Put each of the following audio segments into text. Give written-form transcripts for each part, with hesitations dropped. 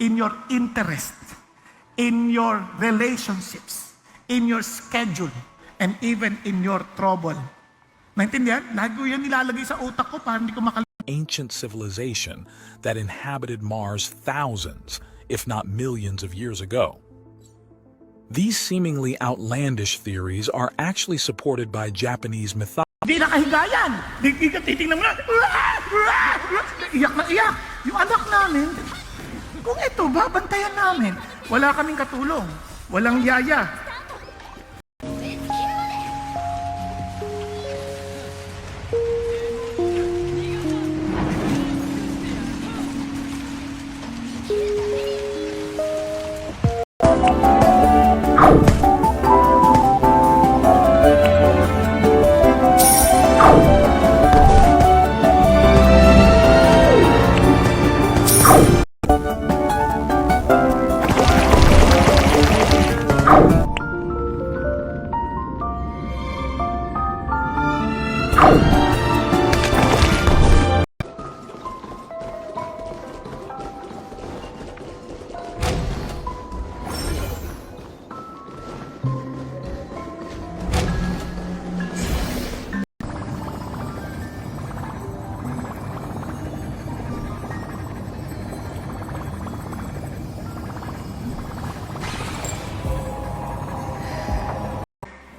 in your interest, in your relationships, in your schedule, and even in your trouble. Naintindihan? Lagi ko yan nilalagay sa utak ko para hindi ko makalimutan. Ancient civilization that inhabited Mars thousands, if not millions of years ago. These seemingly outlandish theories are actually supported by Japanese mythology. Hindi nakahiga yan. Titingnan mo na. Iyak na iyak. Yung anak namin, kung ito, babantayan namin. Wala kaming katulong. Walang yaya.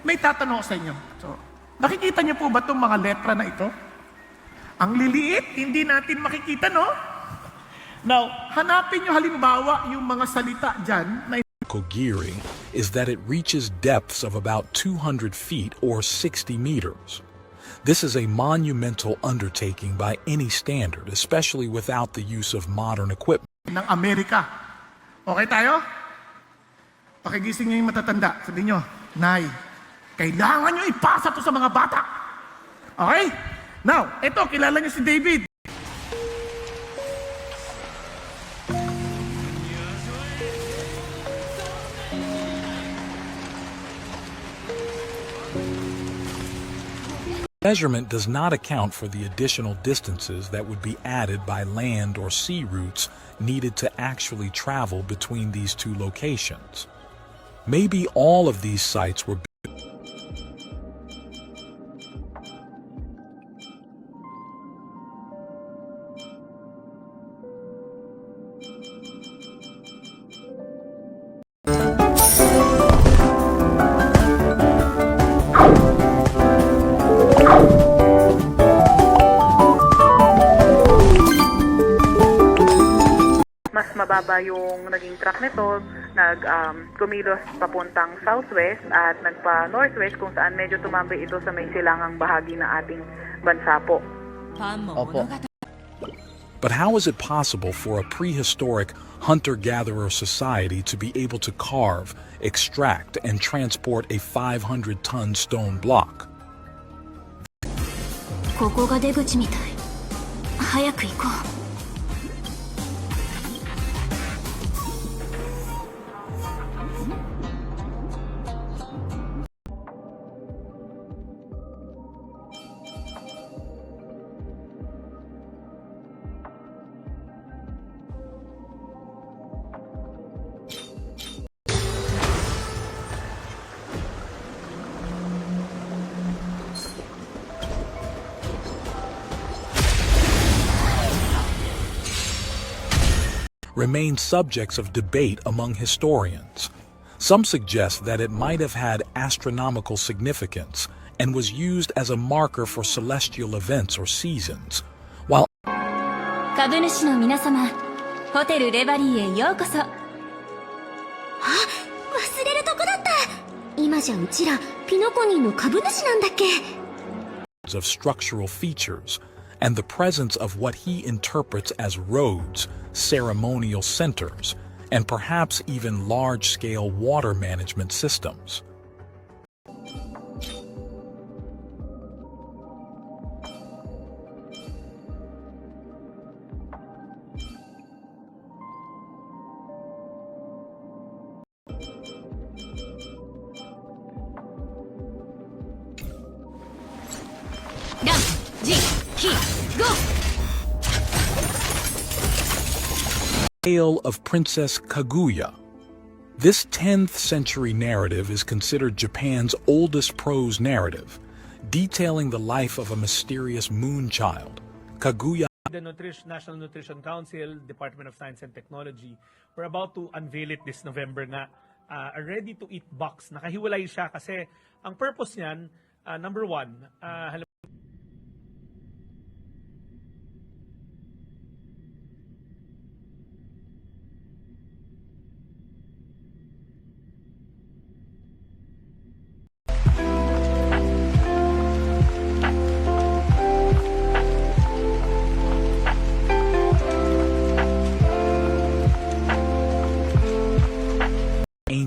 May tatanong ko sa inyo. So, nakikita niyo po ba itong mga letra na ito? Ang liliit, hindi natin makikita, no? Now, hanapin niyo halimbawa yung mga salita dyan na Gearing is that it reaches depths of about 200 feet or 60 meters. This is a monumental undertaking by any standard, especially without the use of modern equipment. ng Amerika. Okay tayo? Pakigising niyo yung matatanda. Sabihin niyo, Nay, kailangan niyo ipasa to sa mga bata. Okay? Now, ito, kilala niyo si David. Measurement does not account for the additional distances that would be added by land or sea routes needed to actually travel between these two locations. Maybe all of these sites were mas mababa yung naging track nito, kumilos papuntang southwest at nagpa-northwest kung saan medyo tumambay ito sa may silangang bahagi ng ating bansa po. Opo. But how is it possible for a prehistoric hunter-gatherer society to be able to carve, extract, and transport a 500-ton stone block? ここが出口みたい。早く行こう。Remain subjects of debate among historians. Some suggest that it might have had astronomical significance and was used as a marker for celestial events or seasons, while 株主の皆様、ホテルレバリーへようこそ。あ、忘れるとこだった。今じゃうちらピノコニーの株主なんだっけ。 of structural features and the presence of what he interprets as roads, ceremonial centers, and perhaps even large-scale water management systems. Run, G, Ki, go! Tale of Princess Kaguya. This 10th century narrative is considered Japan's oldest prose narrative, detailing the life of a mysterious moon child. Kaguya The National Nutrition Council, Department of Science and Technology, we're about to unveil it this November nga. A ready-to-eat box. Nakahiwalay siya kasi ang purpose niyan, number one,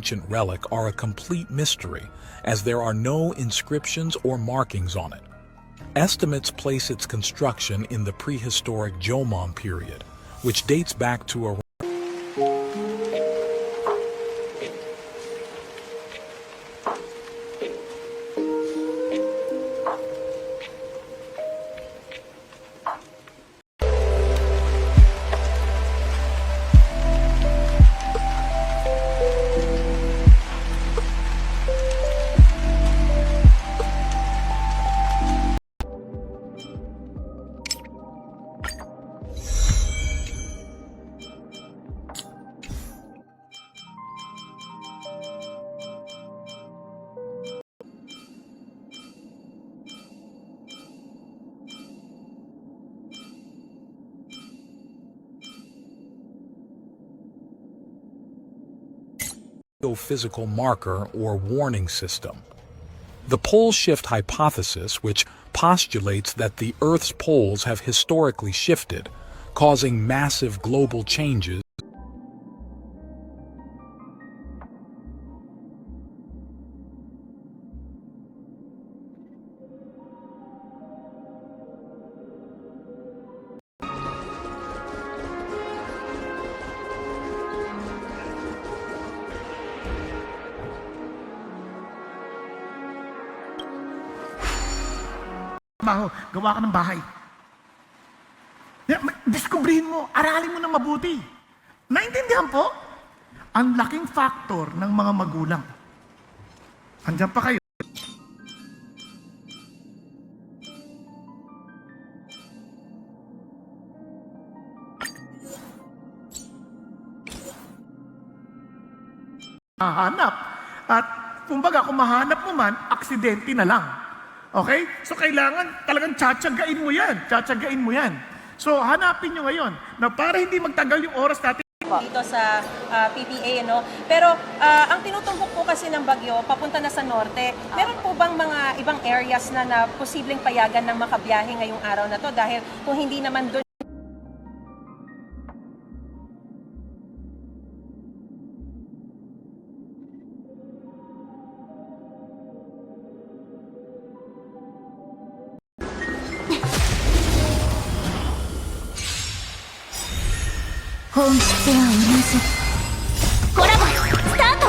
ancient relic are a complete mystery, as there are no inscriptions or markings on it. Estimates place its construction in the prehistoric Jomon period, which dates back to around physical marker or warning system. The pole shift hypothesis, which postulates that the Earth's poles have historically shifted, causing massive global changes, gawa ka ng bahay. Diskubrihin mo, aralin mo na mabuti. Naintindihan po? Ang laking factor ng mga magulang. Andiyan pa kayo. Hahanap. At kumbaga, kung mahanap mo man, aksidente na lang. Okay? So, kailangan talagang tsatsagain mo yan. Tsatsagain mo yan. So, hanapin nyo ngayon na para hindi magtagal yung oras natin dito sa PPA, no? Pero ang tinutumbok po kasi ng bagyo papunta na sa norte. Meron po bang mga ibang areas na posibleng payagan ng makabiyahe ngayong araw na to? Dahil kung hindi naman doonコラボスタート。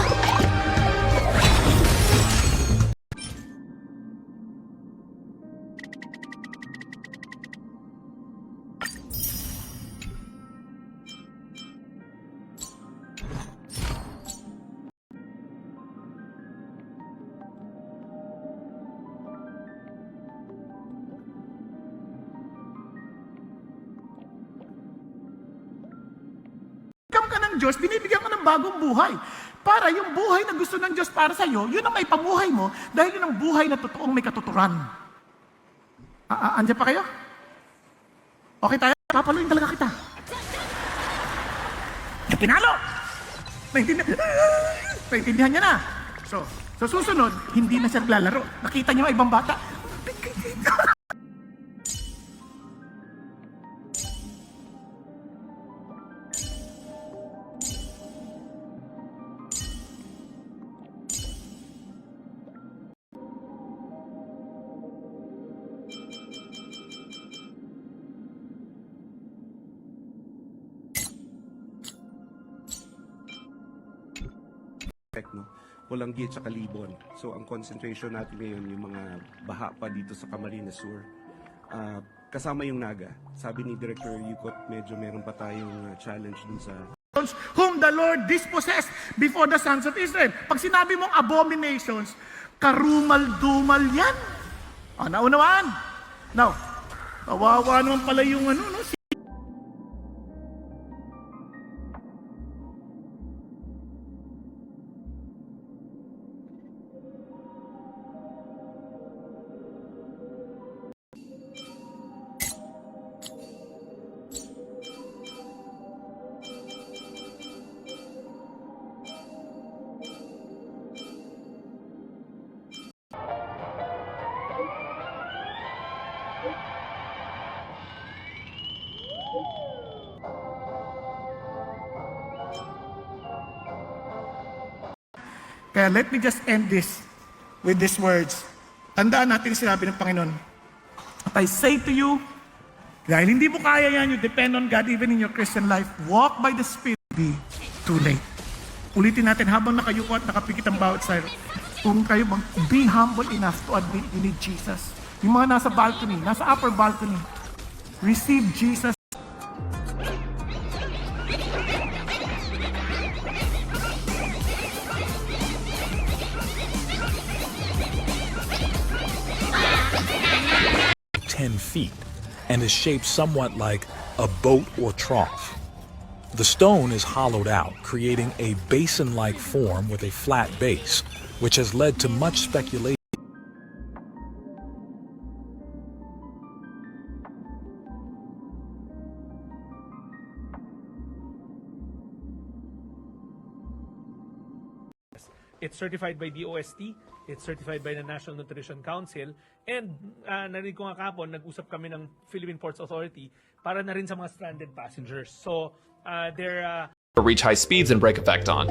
ka ng Diyos, binibigyan ka ng bagong buhay. Para yung buhay na gusto ng Diyos para sa iyo, yun ang may pamuhay mo dahil yun ang buhay na totoong may katuturan. Andiyan pa kayo? Okay tayo? Papaluin talaga kita. Pinalo! Naintindihan niya na. So, sa susunod, hindi na siya naglalaro. Nakita niyo ibang bata. No? Polanggi at Libon. So ang concentration natin ngayon yung mga baha pa dito sa Camarines Sur. Kasama yung Naga. Sabi ni Director Yukot, medyo meron pa tayong challenge dun sa abominations whom the Lord dispossessed before the sons of Israel. Pag sinabi mong abominations, karumal-dumal yan. Naunawaan. Now, kawawa naman pala yung no? Kaya let me just end this with these words. Tandaan natin sinabi ng Panginoon. At I say to you, dahil hindi mo kaya yan, you depend on God even in your Christian life, walk by the Spirit, be too late. Ulitin natin habang nakayuko at nakapikit ang bawat side. Kung kayo, be humble enough to admit you need Jesus. Yung mga nasa balcony, nasa upper balcony, receive Jesus. Feet and is shaped somewhat like a boat or trough. The stone is hollowed out, creating a basin-like form with a flat base, which has led to much speculation. It's certified by DOST, it's certified by the National Nutrition Council, and narinig ko nga kapon, nag-usap kami ng Philippine Ports Authority para na rin sa mga stranded passengers. So, they're... reach high speeds and brake effect on.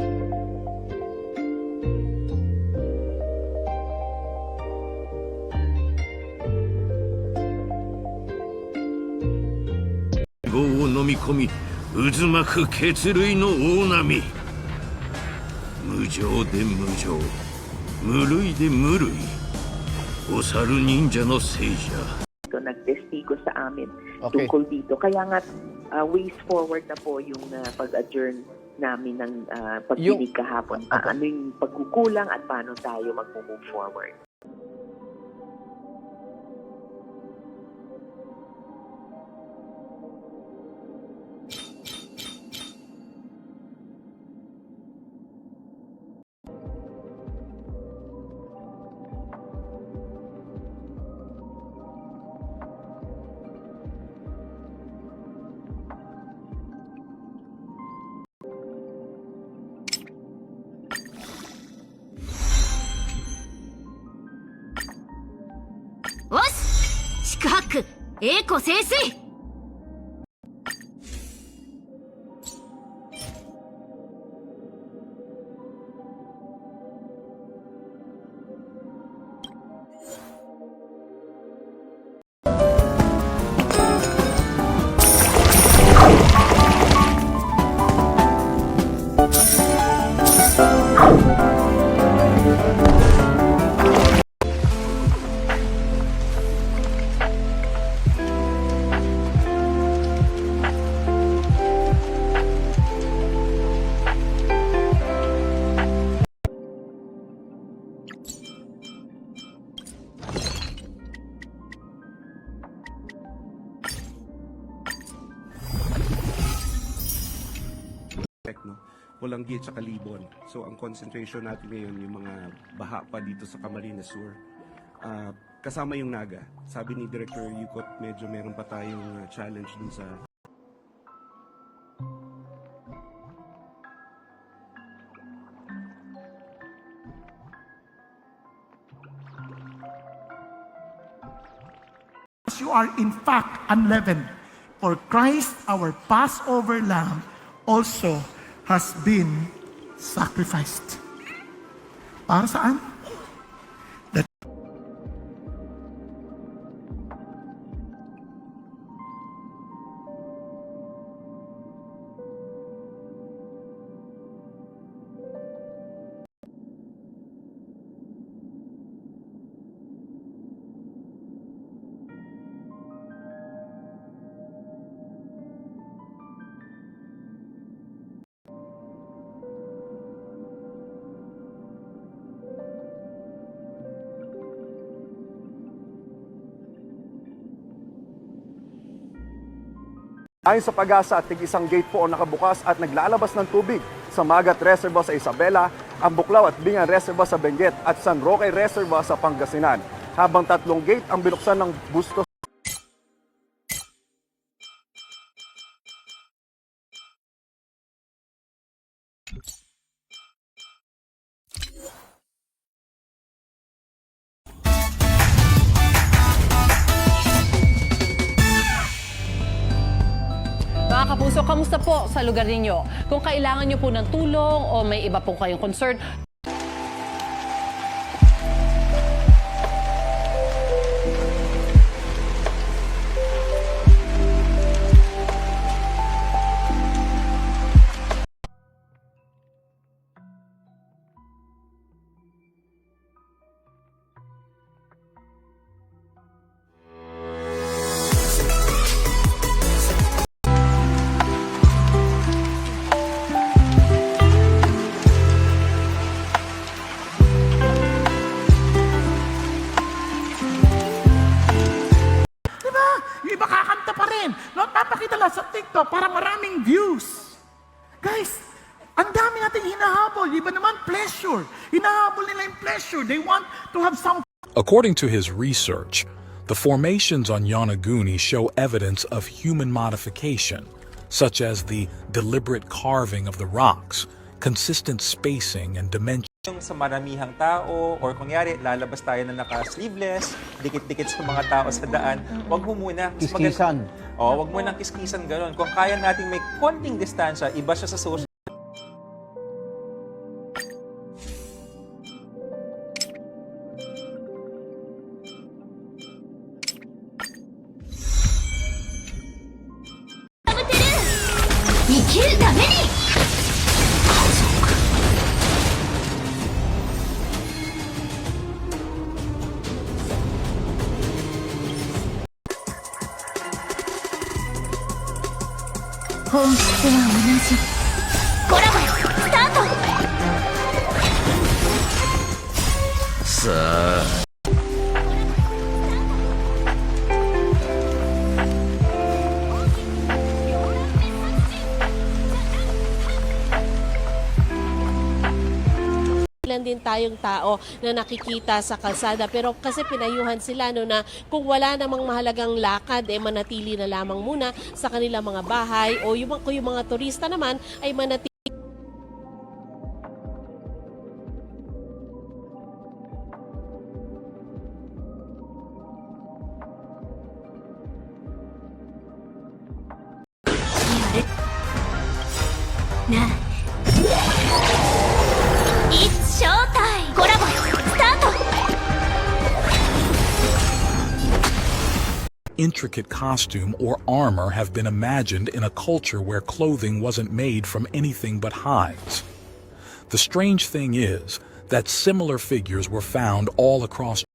Nagtestigo sa amin tungkol dito. Kaya nga, ways forward na po yung pag-adjourn namin ng pagdinig kahapon. Ano yung pagkukulang at paano tayo mag-move forward. No? Walang gate sa Kalibon. So ang concentration natin ngayon yung mga baha pa dito sa Camarines Sur. Kasama yung Naga. Sabi ni Director Yukot, medyo meron pa tayong challenge dun sa you are in fact unleavened. For Christ, our Passover Lamb, also has been sacrificed. Para saan? That Ayon sa Pag-asa, tig-isang gate po ang nakabukas at naglalabas ng tubig sa Magat Reservoir sa Isabela, ang Buklaw at Bingan Reservoir sa Benguet at San Roque Reservoir sa Pangasinan. Habang 3 gate ang binuksan ng Bustos. Mga kapuso, kamusta po sa lugar ninyo? Kung kailangan nyo po ng tulong o may iba po kayong concern, Diba? Yung iba kakanta pa rin. No, papakita lang sa TikTok para maraming views. Guys, ang dami nating hinahabol. Yung iba naman, pleasure. Hinahabol nila yung pleasure. They want to have some. According to his research, the formations on Yonaguni show evidence of human modification, such as the deliberate carving of the rocks, consistent spacing and dimension. Yung sa maramihang tao, or kunyari, lalabas tayo na naka-sleeveless, dikit-dikit sa mga tao sa daan, wag mo muna. Kiskisan. Wag mo nang kiskisan gano'n. Kung kaya nating may konting distansya, iba siya sa social. Ilan din tayong tao na nakikita sa kalsada, pero kasi pinayuhan sila no, na kung wala namang mahalagang lakad, manatili na lamang muna sa kanilang mga bahay, o kung yung mga turista naman ay manatili. It's showtime! Collabo! Start! Intricate costume or armor have been imagined in a culture where clothing wasn't made from anything but hides. The strange thing is that similar figures were found all across.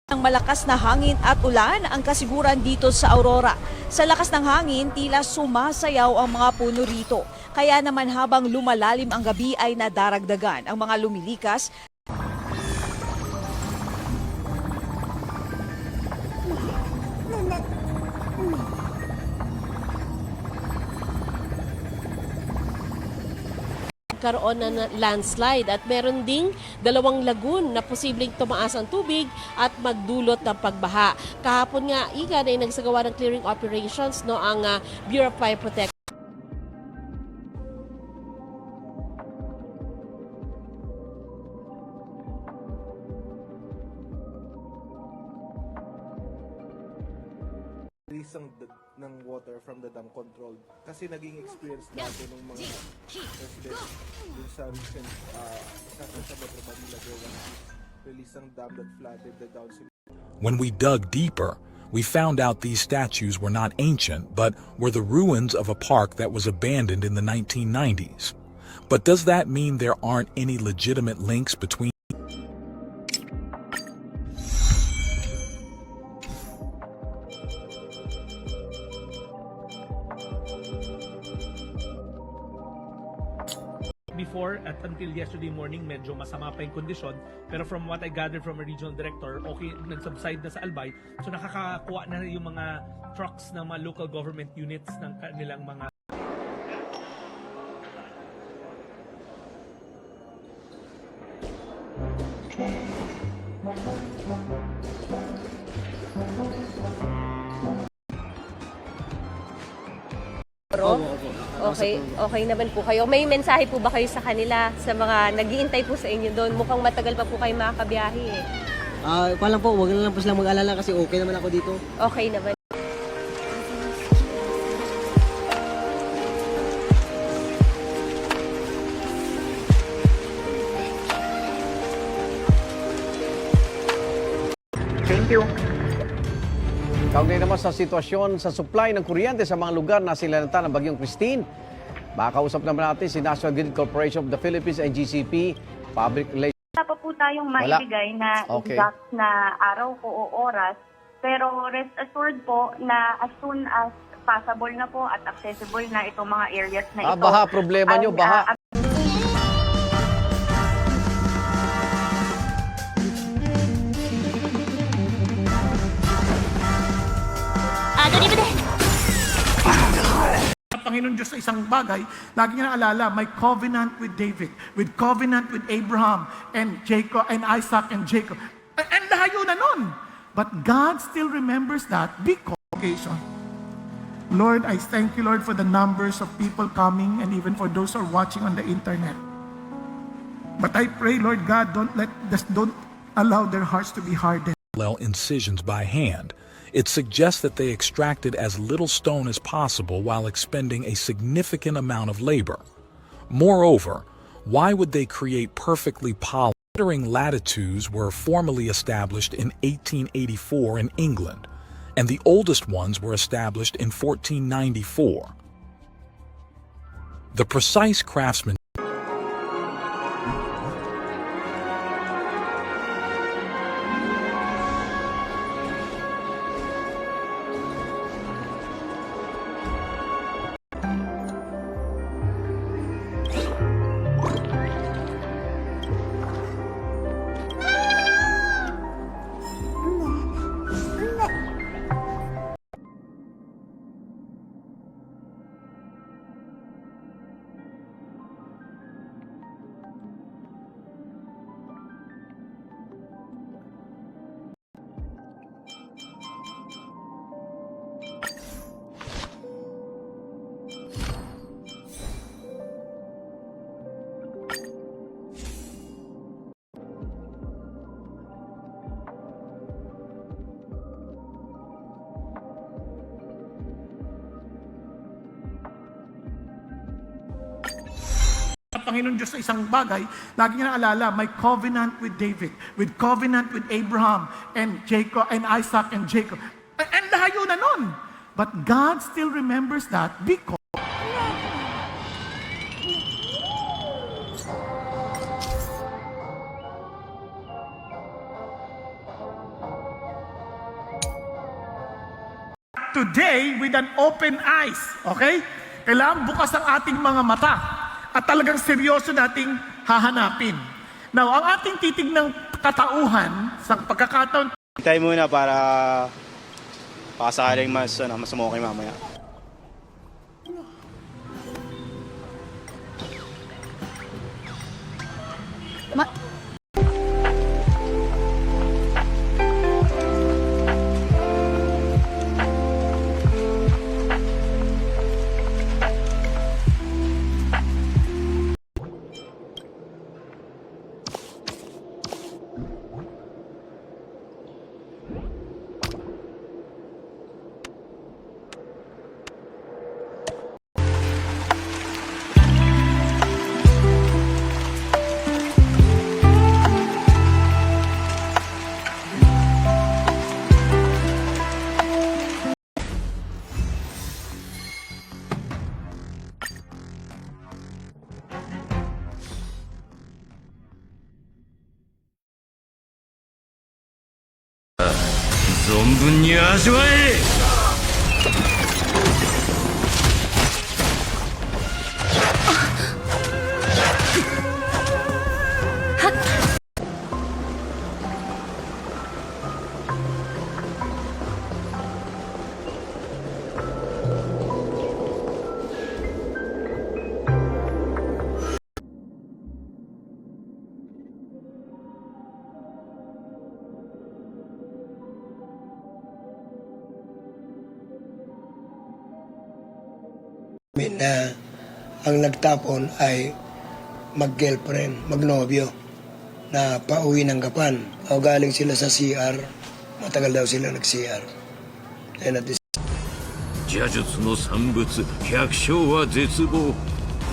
Ang malakas na hangin at ulan ang kasiguran dito sa Aurora. Sa lakas ng hangin, tila sumasayaw ang mga puno rito. Kaya naman habang lumalalim ang gabi ay nadaragdagan ang mga lumilikas. Karoon na landslide at meron ding 2 lagoon na posibleng tumaas ang tubig at magdulot ng pagbaha. Kahapon nga, igan ay nagsagawa ng clearing operations no ang Bureau of Fire Protection. Ng water from the dam controlled kasi naging experience natin ng mga residents dun sa recent sa Metro Manila release ng dam that flooded the downstream. When we dug deeper, we found out these statues were not ancient, but were the ruins of a park that was abandoned in the 1990s. But does that mean there aren't any legitimate links between before at until yesterday morning, medyo masama pa yung kondisyon. Pero from what I gathered from a regional director, okay, nag-subside na sa Albay. So nakakakuha na yung mga trucks ng mga local government units ng kanilang mga Okay naman po kayo. May mensahe po ba kayo sa kanila, sa mga nag-iintay po sa inyo doon? Mukhang matagal pa po kayo makakabiyahe eh. Palang po, huwag na lang po silang mag-alala kasi okay naman ako dito. Okay naman. Thank you. Kaugnay naman sa sitwasyon sa supply ng kuryente sa mga lugar na sinalanta ng Bagyong Christine. Makausap naman natin si National Grid Corporation of the Philippines and GCP Public Relations. Wala pa po tayong maibigay na exact na araw po o oras, pero rest assured po na as soon as passable na po at accessible na itong mga areas na ito. Baha, problema nyo, baha. Panginoon Diyos sa isang bagay, lagi niya naalala, my covenant with David, with covenant with Abraham and Jacob and Isaac and Jacob. And layo na nun. But God still remembers that because occasion. Lord, I thank you, Lord, for the numbers of people coming and even for those who are watching on the internet. But I pray, Lord God, don't allow their hearts to be hardened. Incisions by hand. It suggests that they extracted as little stone as possible while expending a significant amount of labor. Moreover, why would they create perfectly polished? Lettering latitudes were formally established in 1884 in England, and the oldest ones were established in 1494. The precise craftsmanship Panginoon Diyos sa isang bagay, lagi niya naalala, my covenant with David, with covenant with Abraham and Jacob and Isaac and Jacob. And layo na nun. But God still remembers that because today with an open eyes, okay? Kailangan bukas ang ating mga mata at talagang seryoso nating hahanapin. Now, ang ating titig ng katauhan sa pagkakataon. Hintay muna para pakasakaling mas okay mamaya. Na ang nagtapon ay mag-girlfriend, magnobyo na pauwi ng Gapan. O galing sila sa CR, matagal daw sila nag-CR. And at this 邪術の産物百姓は絶望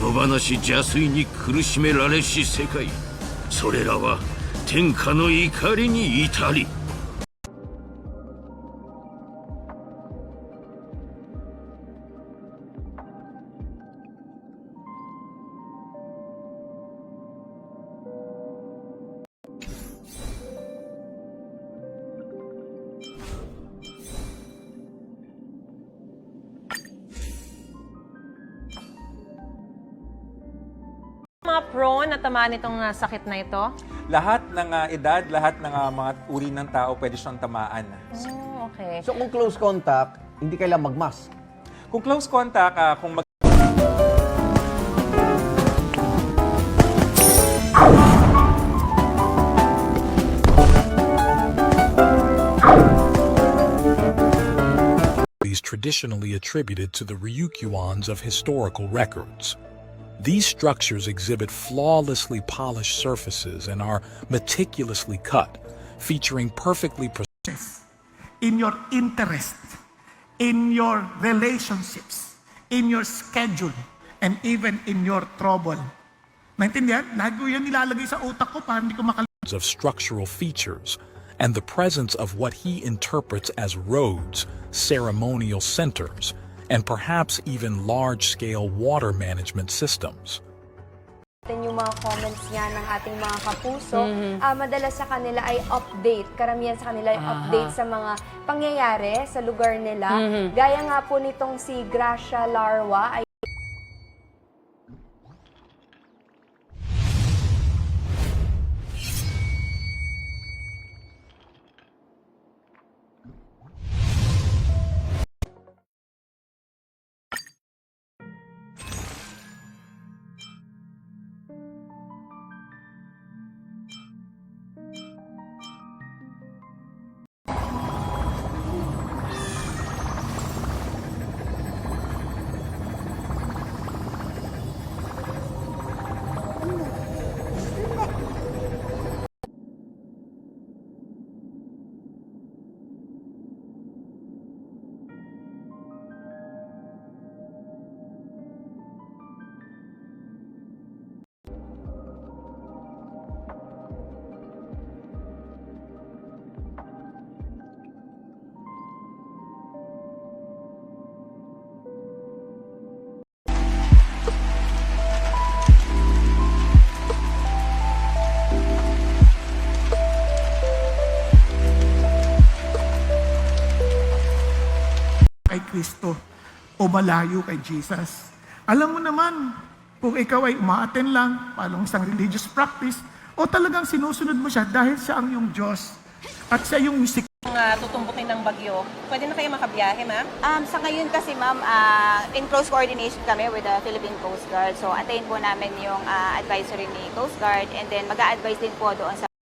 野放し邪推に苦しめられし世界それらは天下の怒りに至り Mga prone na tamaan itong sakit na ito? Lahat ng edad, lahat ng mga uri ng tao pwede siyang tamaan. Oh, okay. So kung close contact, hindi kailangan mag-mask. Kung close contact, kung These traditionally attributed to the Ryukyuans of historical records. These structures exhibit flawlessly polished surfaces and are meticulously cut, featuring perfectly precise In your interest, in your relationships, in your schedule, and even in your trouble. Naintindihan? Lagi ko yan nilalagay sa utak ko para hindi ko makalimutan. of structural features and the presence of what he interprets as roads, ceremonial centers, and perhaps even large-scale water management systems. Yung mga comments niya ng ating mga kapuso, madalas sa kanila ay update. Karamihan sa kanila ay update sa mga pangyayari sa lugar nila. Gaya nga po nitong si Gracia Larwa ay kay Kristo o malayo kay Jesus. Alam mo naman, kung ikaw ay umaaten lang, palong isang religious practice, o talagang sinusunod mo siya dahil siya ang iyong Diyos at siya yung misik. Tutumbukin ng bagyo, pwede na kayo makabiyahe, ma'am? Sa ngayon kasi, ma'am, in close coordination kami with the Philippine Coast Guard. So, antayin po namin yung advisory ni Coast Guard and then mag-a-advise din po doon sa